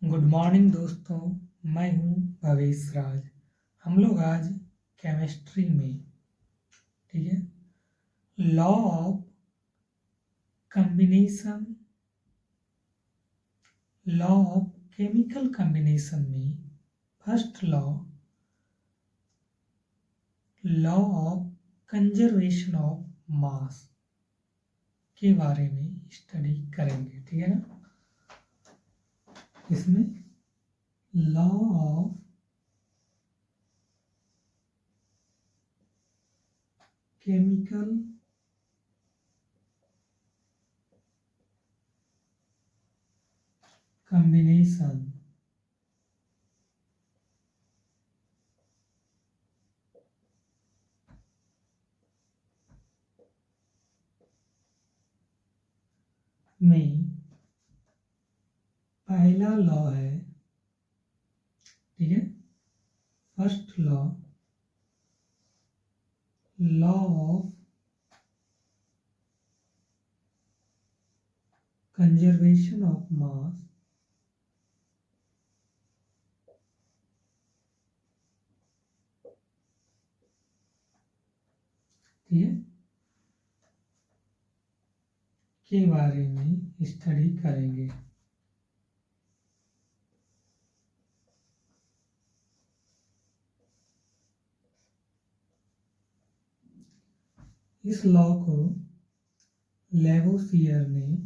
Good morning दोस्तों। मैं हूं भवेश राज। हम लोग आज केमिस्ट्री में, ठीक है, law of combination, law of chemical combination में first law, law of conservation of mass के बारे में स्टडी करेंगे। ठीक है ना। इसमें लॉ ऑफ केमिकल कॉम्बिनेशन में पहला लॉ है, ठीक है, first law, law of conservation of मास, ठीक है, के बारे में स्टडी करेंगे। इस लॉ को लेवोसियर ने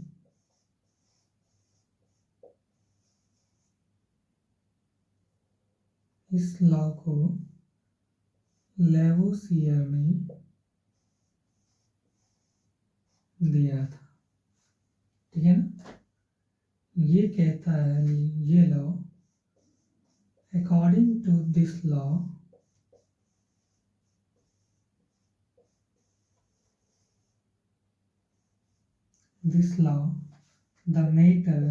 दिया था। ठीक है ना। ये कहता है, ये law, according to this law the matter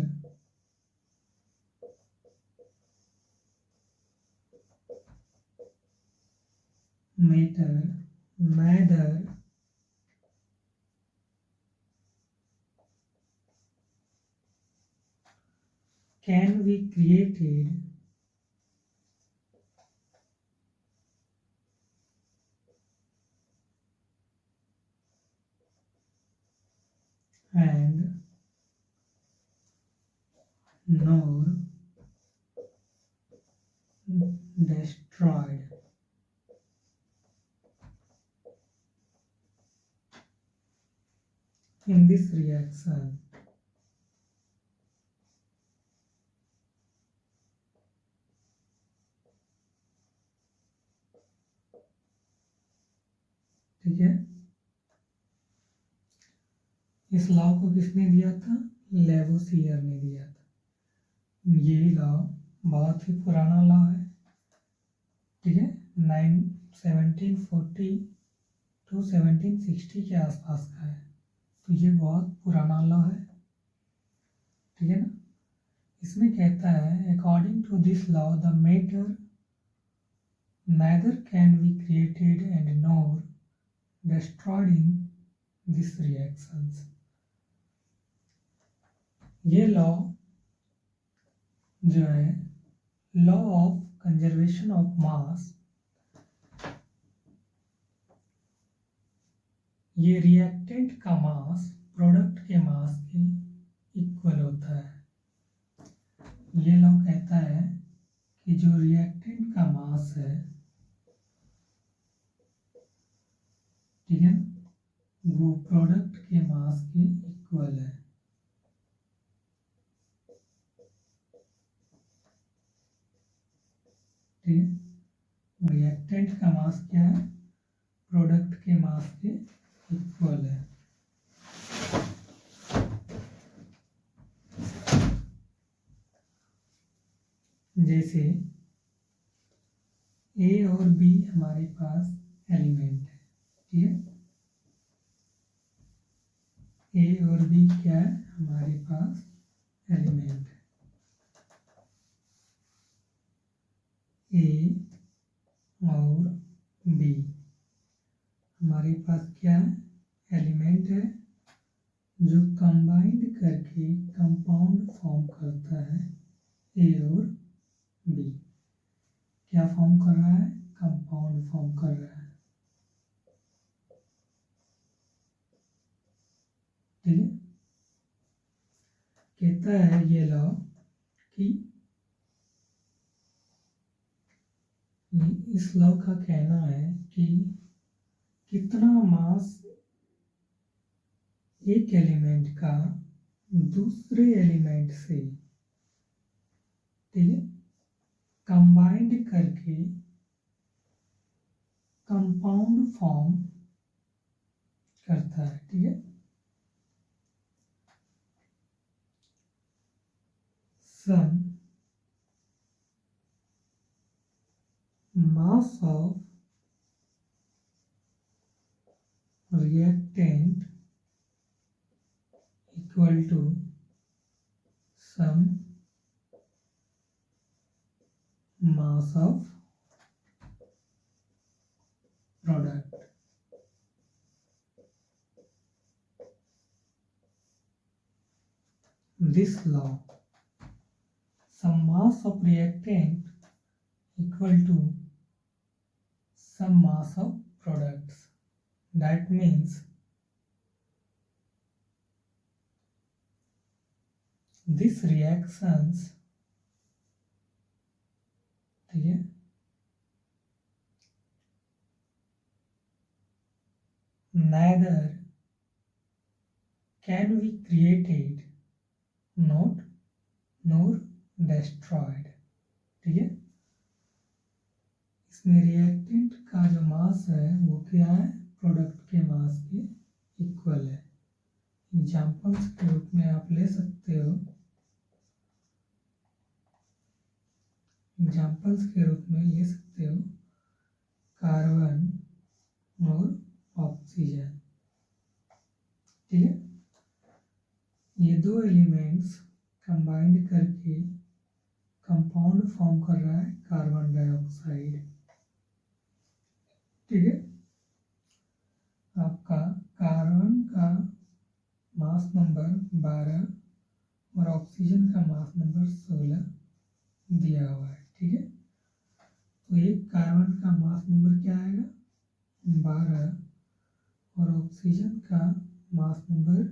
can be created and nor destroyed in this reaction. ठीक है। इस लॉ को किसने दिया था? लेवोसियर ने दिया था। ये लॉ बहुत ही पुराना लॉ है। ठीक है, 1740 टू 1760 के आसपास का है, तो ये बहुत पुराना लॉ है। ठीक है ना। इसमें कहता है, according to this law the matter neither can be created and nor destroyed in these reactions. ये लॉ जो है, लॉ ऑफ कंजर्वेशन ऑफ मास, ये रिएक्टेंट का मास प्रोडक्ट के मास के इक्वल होता है। ये लॉ कहता है कि जो रिएक्टेंट का मास है, ठीक है, वो प्रोडक्ट के मास के इक्वल है। ठीक है, रिएक्टेंट का मास क्या है? प्रोडक्ट के मास के इक्वल है। जैसे ए और बी हमारे पास एलिमेंट है, ठीक है, ए और बी क्या है? हमारे पास एलिमेंट है। ए और बी हमारे पास क्या है? एलिमेंट है, जो कंबाइंड करके कंपाउंड फॉर्म करता है ए और बी क्या फॉर्म कर रहा है? कंपाउंड फॉर्म कर रहा है। ठीक है, कहता है ये लॉ कि इस लॉ का कहना है कि कितना मास एक एलिमेंट का दूसरे एलिमेंट से, ठीक है, कंबाइंड करके कंपाउंड फॉर्म करता है। ठीक है, सम mass of reactant equal to some mass of product. This law, some mass of reactant equal to some mass of products. That means these reactions, ठीक है, neither can be created nor destroyed. ठीक है, इसमें reactant का जो मास है वो क्या है? प्रोडक्ट के मास के इक्वल है। एग्जाम्पल्स के रूप में आप ले सकते हो, कार्बन और ऑक्सीजन। ठीक है, ये दो एलिमेंट्स कंबाइंड करके कंपाउंड फॉर्म कर रहा है कार्बन डाइऑक्साइड। ठीक है, आपका कार्बन का मास नंबर 12 और ऑक्सीजन का मास नंबर 16 दिया हुआ है। ठीक है, तो एक कार्बन का मास नंबर क्या आएगा? 12 और ऑक्सीजन का मास नंबर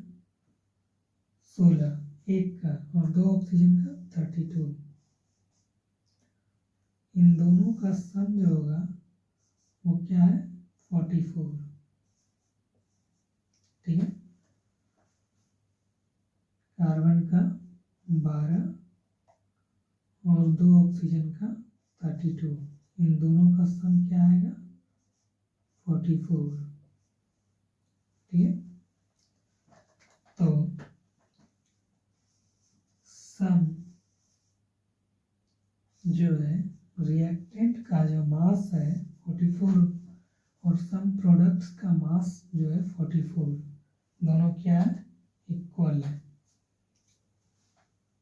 16, एक का, और दो ऑक्सीजन का 32। इन दोनों का सम जो होगा वो क्या है? 44। ठीक है, कार्बन का 12 और दो ऑक्सीजन का 32, इन दोनों का सम क्या आएगा? 44। ठीक है, तो सम जो है रिएक्टेंट का जो मास है 44 और सम प्रोडक्ट्स का मास जो है 44, दोनों क्या है? इक्वल है।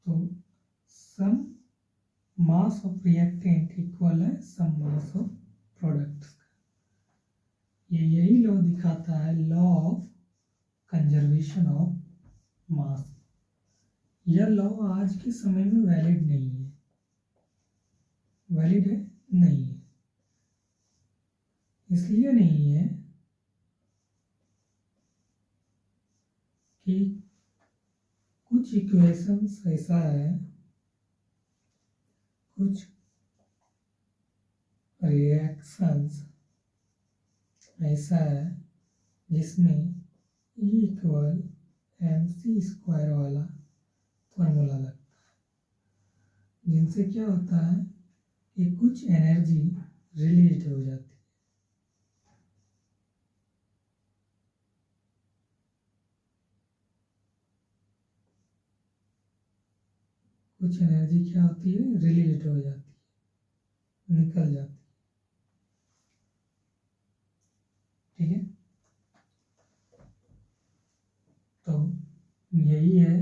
तो सम मास ऑफ रिएक्टेंट इक्वल है सम मास ऑफ प्रोडक्ट्स का। ये यही लॉ दिखाता है, लॉ ऑफ कंजर्वेशन ऑफ मास। यह लॉ आज के समय में वैलिड नहीं है। वैलिड है? नहीं है। इसलिए नहीं है कि कुछ इक्वेशंस ऐसा है, कुछ रिएक्शंस ऐसा है जिसमें E इक्वल mc² वाला फॉर्मूला लगता है, जिनसे क्या होता है कि कुछ एनर्जी रिलीज हो जाती है। कुछ एनर्जी क्या होती है? रिलीज हो जाती है, निकल जाती है। ठीक है, तो यही है